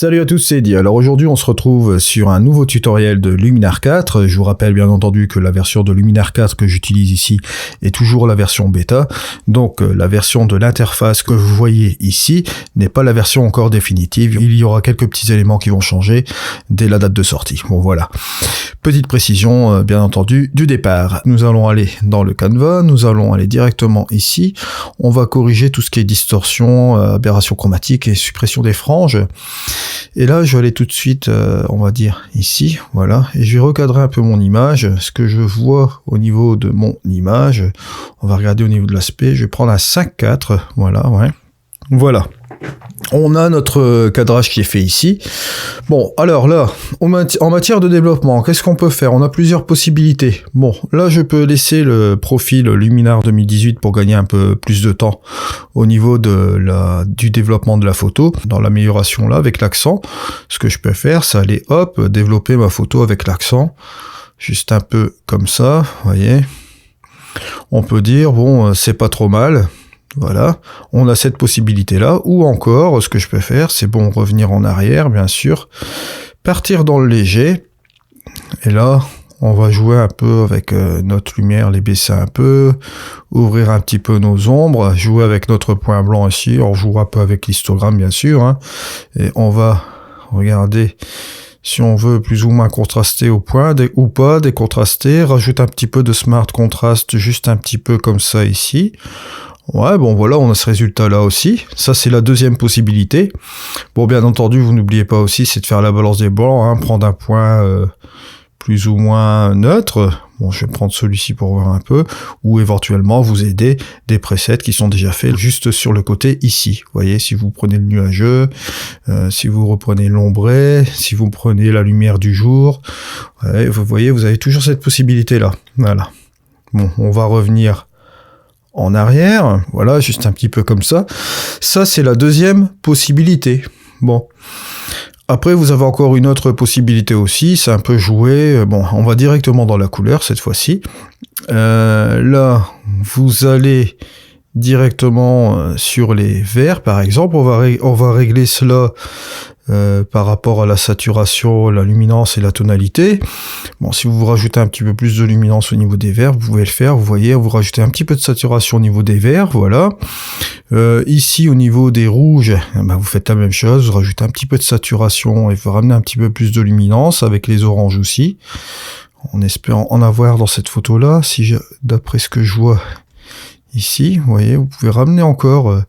Salut à tous, c'est Eddie. Alors aujourd'hui on se retrouve sur un nouveau tutoriel de Luminar 4. Je vous rappelle bien entendu que la version de Luminar 4 que j'utilise ici est toujours la version bêta. Donc la version de l'interface que vous voyez ici n'est pas la version encore définitive. Il y aura quelques petits éléments qui vont changer dès la date de sortie. Bon voilà. Petite précision bien entendu du départ. Nous allons aller dans le Canva, nous allons aller directement ici. On va corriger tout ce qui est distorsion, aberration chromatique et suppression des franges. Et là, je vais aller tout de suite, on va dire ici, voilà, et je vais recadrer un peu mon image, ce que je vois au niveau de mon image. On va regarder au niveau de l'aspect, je vais prendre un 5.4, voilà, ouais. Voilà. On a notre cadrage qui est fait ici. Bon, alors là, en matière de développement, qu'est-ce qu'on peut faire? On a plusieurs possibilités. Bon, là, je peux laisser le profil Luminar 2018 pour gagner un peu plus de temps au niveau du développement de la photo, dans l'amélioration là, avec l'accent. Ce que je peux faire, c'est aller, hop, développer ma photo avec l'accent. Juste un peu comme ça, vous voyez. On peut dire, bon, c'est pas trop mal. Voilà, on a cette possibilité-là, ou encore, ce que je peux faire, c'est bon, revenir en arrière, bien sûr, partir dans le léger, et là, on va jouer un peu avec notre lumière, les baisser un peu, ouvrir un petit peu nos ombres, jouer avec notre point blanc ici, on jouera un peu avec l'histogramme, bien sûr, hein, et on va regarder si on veut plus ou moins contraster au point, ou pas, décontraster, rajoute un petit peu de Smart Contrast, juste un petit peu comme ça ici. Ouais, bon voilà, on a ce résultat-là aussi. Ça, c'est la deuxième possibilité. Bon, bien entendu, vous n'oubliez pas aussi, c'est de faire la balance des blancs, hein, prendre un point plus ou moins neutre. Bon, je vais prendre celui-ci pour voir un peu, ou éventuellement vous aider des presets qui sont déjà faits juste sur le côté ici. Vous voyez, si vous prenez le nuageux, si vous reprenez l'ombré, si vous prenez la lumière du jour, ouais, vous voyez, vous avez toujours cette possibilité-là. Voilà. Bon, on va revenir en arrière, voilà, juste un petit peu comme ça. Ça, c'est la deuxième possibilité. Bon. Après, vous avez encore une autre possibilité aussi, c'est un peu jouer. Bon, on va directement dans la couleur cette fois-ci. Là, vous allez directement sur les verts, par exemple. On va régler cela par rapport à la saturation, la luminance et la tonalité. Bon, si vous rajoutez un petit peu plus de luminance au niveau des verts, vous pouvez le faire. Vous voyez, vous rajoutez un petit peu de saturation au niveau des verts, voilà. Ici, au niveau des rouges, ben, vous faites la même chose. Vous rajoutez un petit peu de saturation et vous ramenez un petit peu plus de luminance avec les oranges aussi. En espérant en avoir dans cette photo-là, d'après ce que je vois ici, vous voyez, vous pouvez ramener encore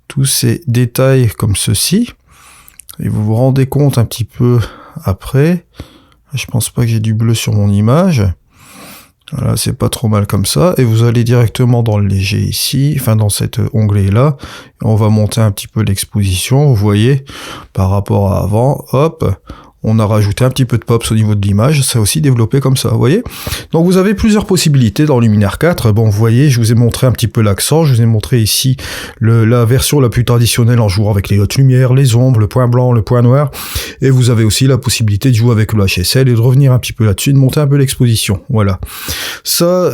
tous ces détails comme ceci. Et vous vous rendez compte un petit peu après. Je pense pas que j'ai du bleu sur mon image. Voilà, c'est pas trop mal comme ça. Et vous allez directement dans le léger ici, enfin dans cet onglet-là. On va monter un petit peu l'exposition. Vous voyez, par rapport à avant, hop, on a rajouté un petit peu de pops au niveau de l'image, c'est aussi développé comme ça, vous voyez. Donc vous avez plusieurs possibilités dans Luminar 4. Bon, vous voyez, je vous ai montré un petit peu l'accent, je vous ai montré ici la version la plus traditionnelle en jouant avec les hautes lumières, les ombres, le point blanc, le point noir. Et vous avez aussi la possibilité de jouer avec le HSL et de revenir un petit peu là-dessus, de monter un peu l'exposition. Voilà. Ça,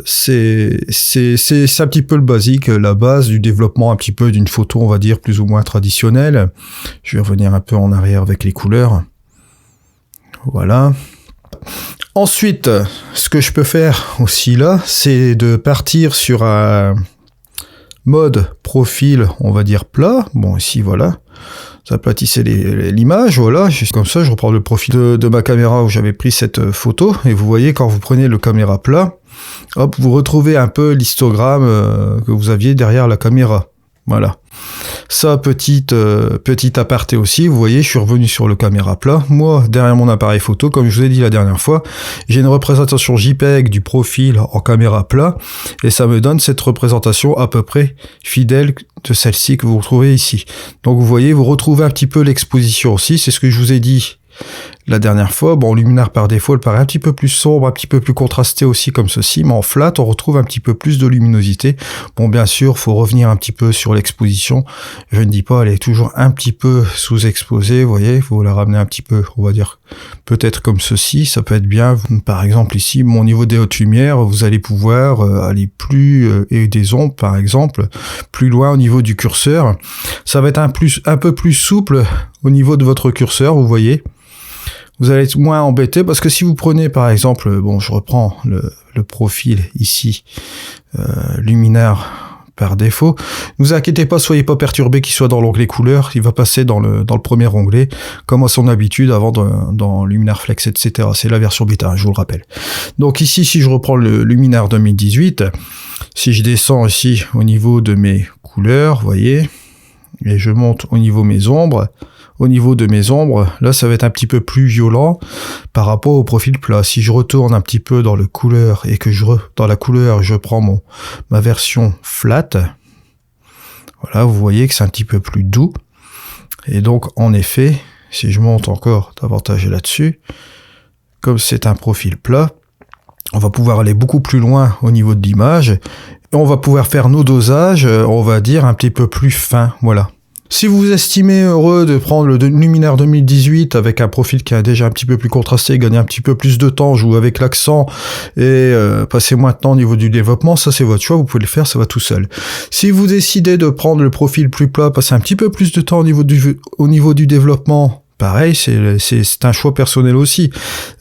c'est un petit peu le basique, la base du développement un petit peu d'une photo, on va dire, plus ou moins traditionnelle. Je vais revenir un peu en arrière avec les couleurs. Voilà. Ensuite, ce que je peux faire aussi là, c'est de partir sur un mode profil, on va dire plat. Bon, ici, voilà. Ça aplatissait l'image, voilà. Juste comme ça, je reprends le profil de ma caméra où j'avais pris cette photo. Et vous voyez, quand vous prenez le caméra plat, hop, vous retrouvez un peu l'histogramme que vous aviez derrière la caméra. Voilà. Ça, petit aparté aussi, vous voyez, je suis revenu sur le caméra plat. Moi, derrière mon appareil photo, comme je vous ai dit la dernière fois, j'ai une représentation JPEG du profil en caméra plat, et ça me donne cette représentation à peu près fidèle de celle-ci que vous retrouvez ici. Donc vous voyez, vous retrouvez un petit peu l'exposition aussi, c'est ce que je vous ai dit la dernière fois. Bon, luminaire par défaut, elle paraît un petit peu plus sombre, un petit peu plus contrastée aussi comme ceci, mais en flat, on retrouve un petit peu plus de luminosité. Bon, bien sûr, faut revenir un petit peu sur l'exposition. Je ne dis pas, elle est toujours un petit peu sous-exposée, vous voyez, il faut la ramener un petit peu, on va dire, peut-être comme ceci, ça peut être bien. Par exemple, ici, au niveau des hautes lumières, vous allez pouvoir aller plus, et des ombres, par exemple, plus loin au niveau du curseur. Ça va être un peu plus souple au niveau de votre curseur, vous voyez. Vous allez être moins embêté parce que si vous prenez par exemple, bon, je reprends le profil ici, luminaire par défaut, ne vous inquiétez pas, soyez pas perturbé qu'il soit dans l'onglet couleur, il va passer dans le premier onglet, comme à son habitude avant dans Luminaire Flex, etc. C'est la version bêta, je vous le rappelle. Donc ici, si je reprends le Luminaire 2018, si je descends ici au niveau de mes couleurs, vous voyez, et je monte au niveau de mes ombres, là ça va être un petit peu plus violent par rapport au profil plat. Si je retourne un petit peu dans le couleur et que dans la couleur je prends ma version flat, voilà, vous voyez que c'est un petit peu plus doux. Et donc en effet, si je monte encore davantage là-dessus, comme c'est un profil plat, on va pouvoir aller beaucoup plus loin au niveau de l'image et on va pouvoir faire nos dosages, on va dire un petit peu plus fins, voilà. Si vous vous estimez heureux de prendre le Luminaire 2018 avec un profil qui est déjà un petit peu plus contrasté, gagner un petit peu plus de temps, jouer avec l'accent et passer moins de temps au niveau du développement, ça c'est votre choix, vous pouvez le faire, ça va tout seul. Si vous décidez de prendre le profil plus plat, passer un petit peu plus de temps au niveau du développement, pareil, c'est un choix personnel aussi.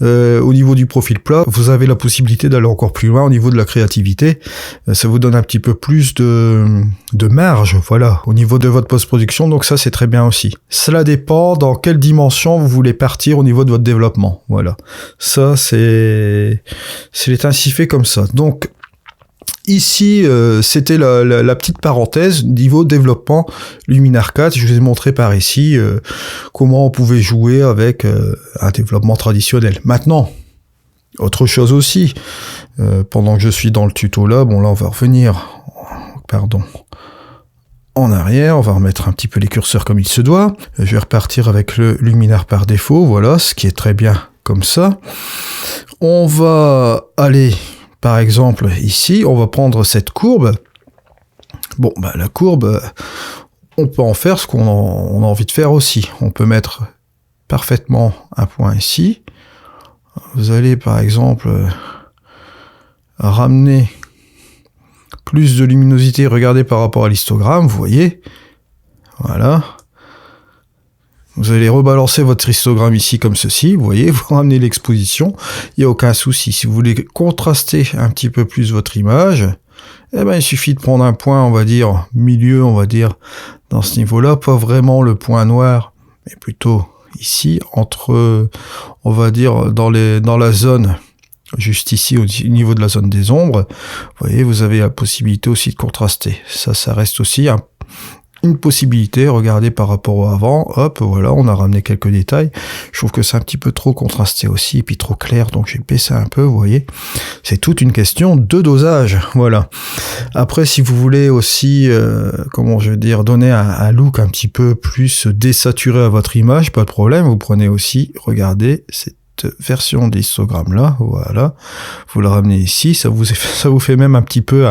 Au niveau du profil plat, vous avez la possibilité d'aller encore plus loin au niveau de la créativité. Ça vous donne un petit peu plus de marge, voilà, au niveau de votre post-production. Donc ça, c'est très bien aussi. Cela dépend dans quelle dimension vous voulez partir au niveau de votre développement. Voilà. Ça, c'est ainsi fait comme ça. Donc, ici, c'était la petite parenthèse niveau développement Luminaire 4. Je vous ai montré par ici comment on pouvait jouer avec un développement traditionnel. Maintenant, autre chose aussi, pendant que je suis dans le tuto là, bon là on va revenir, en arrière, on va remettre un petit peu les curseurs comme il se doit. Je vais repartir avec le luminaire par défaut, voilà, ce qui est très bien comme ça. On va aller... Par exemple, ici, on va prendre cette courbe. Bon, bah, la courbe, on peut en faire ce qu'on a envie de faire aussi. On peut mettre parfaitement un point ici. Vous allez, par exemple, ramener plus de luminosité. Regardez par rapport à l'histogramme, vous voyez. Voilà. Vous allez rebalancer votre histogramme ici comme ceci, vous voyez, vous ramenez l'exposition, il n'y a aucun souci. Si vous voulez contraster un petit peu plus votre image, eh ben, il suffit de prendre un point, on va dire, milieu, on va dire, dans ce niveau-là, pas vraiment le point noir, mais plutôt ici, entre, on va dire, dans la zone, juste ici, au niveau de la zone des ombres, vous voyez, vous avez la possibilité aussi de contraster. Ça reste aussi une possibilité, regardez par rapport au avant, hop, voilà, on a ramené quelques détails. Je trouve que c'est un petit peu trop contrasté aussi, et puis trop clair, donc j'ai baissé un peu, vous voyez. C'est toute une question de dosage, voilà. Après, si vous voulez aussi, comment je veux dire, donner un look un petit peu plus désaturé à votre image, pas de problème, vous prenez aussi, regardez, cette version d'histogramme là, voilà, vous le ramenez ici, ça vous fait même un petit peu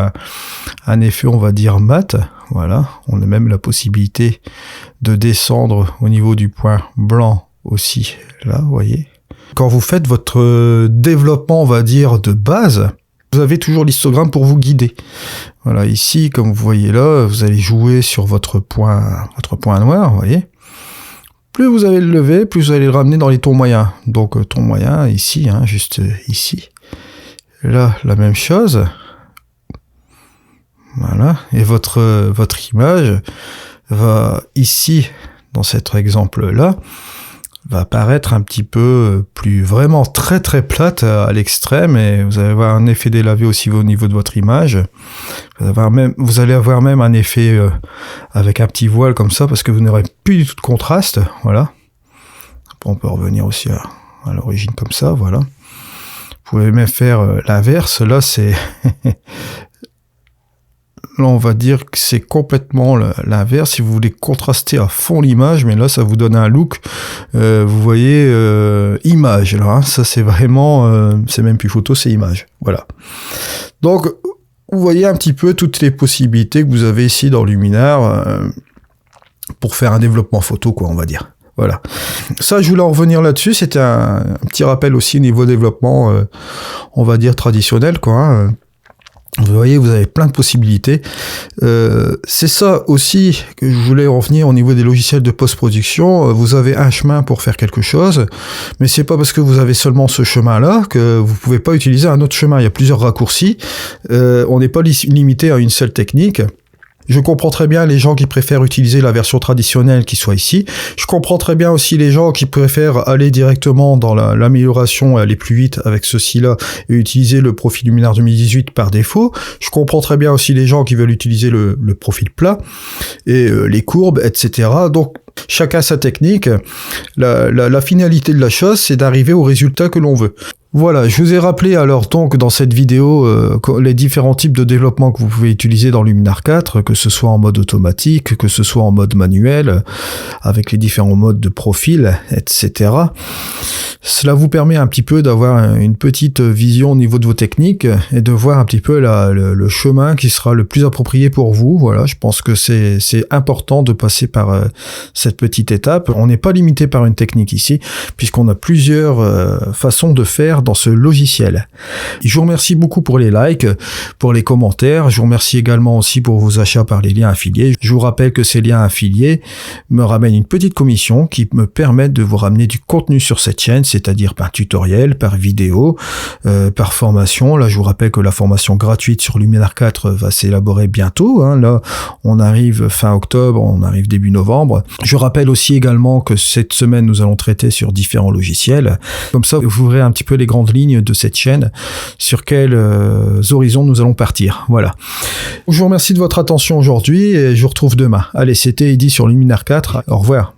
un effet, on va dire, mat, voilà, on a même la possibilité de descendre au niveau du point blanc aussi, là, vous voyez. Quand vous faites votre développement, on va dire, de base, vous avez toujours l'histogramme pour vous guider. Voilà, ici, comme vous voyez là, vous allez jouer sur votre point noir, vous voyez. Plus vous allez le lever, plus vous allez le ramener dans les tons moyens. Donc, ton moyen, ici, hein, juste ici. Là, la même chose. Voilà. Et votre image va, ici, dans cet exemple-là, va apparaître un petit peu plus vraiment très très plate à l'extrême, et vous allez avoir un effet délavé aussi au niveau de votre image. Vous allez avoir même un effet avec un petit voile comme ça, parce que vous n'aurez plus du tout de contraste, voilà. Après, on peut revenir aussi à l'origine comme ça, voilà. Vous pouvez même faire l'inverse, là c'est... Là, on va dire que c'est complètement l'inverse. Si vous voulez contraster à fond l'image, mais là, ça vous donne un look, vous voyez, image, là. Hein. Ça, c'est vraiment, c'est même plus photo, c'est image. Voilà. Donc, vous voyez un petit peu toutes les possibilités que vous avez ici dans Luminar pour faire un développement photo, quoi, on va dire. Voilà. Ça, je voulais en revenir là-dessus. C'était un petit rappel aussi au niveau développement, on va dire traditionnel, quoi. Hein. Vous voyez, vous avez plein de possibilités. C'est ça aussi que je voulais revenir au niveau des logiciels de post-production. Vous avez un chemin pour faire quelque chose, mais c'est pas parce que vous avez seulement ce chemin-là que vous pouvez pas utiliser un autre chemin. Il y a plusieurs raccourcis. On n'est pas limité à une seule technique. Je comprends très bien les gens qui préfèrent utiliser la version traditionnelle qui soit ici. Je comprends très bien aussi les gens qui préfèrent aller directement dans l'amélioration, aller plus vite avec ceci-là et utiliser le profil Luminar 2018 par défaut. Je comprends très bien aussi les gens qui veulent utiliser le profil plat et les courbes, etc. Donc, chacun sa technique. La finalité de la chose, c'est d'arriver au résultat que l'on veut. Voilà, je vous ai rappelé alors donc dans cette vidéo les différents types de développement que vous pouvez utiliser dans Luminar 4, que ce soit en mode automatique, que ce soit en mode manuel, avec les différents modes de profil, etc. Cela vous permet un petit peu d'avoir une petite vision au niveau de vos techniques et de voir un petit peu le chemin qui sera le plus approprié pour vous. Voilà, je pense que c'est important de passer par cette petite étape. On n'est pas limité par une technique ici, puisqu'on a plusieurs façons de faire dans ce logiciel. Je vous remercie beaucoup pour les likes, pour les commentaires. Je vous remercie également aussi pour vos achats par les liens affiliés. Je vous rappelle que ces liens affiliés me ramènent une petite commission qui me permet de vous ramener du contenu sur cette chaîne, c'est-à-dire par tutoriel, par vidéo, par formation. Là, je vous rappelle que la formation gratuite sur Luminar 4 va s'élaborer bientôt. Hein. Là, on arrive fin octobre, on arrive début novembre. Je rappelle aussi également que cette semaine, nous allons traiter sur différents logiciels. Comme ça, vous verrez un petit peu les grandes lignes de cette chaîne, sur quels horizons nous allons partir. Voilà. Je vous remercie de votre attention aujourd'hui et je vous retrouve demain. Allez, c'était Eddy sur Luminar 4. Au revoir.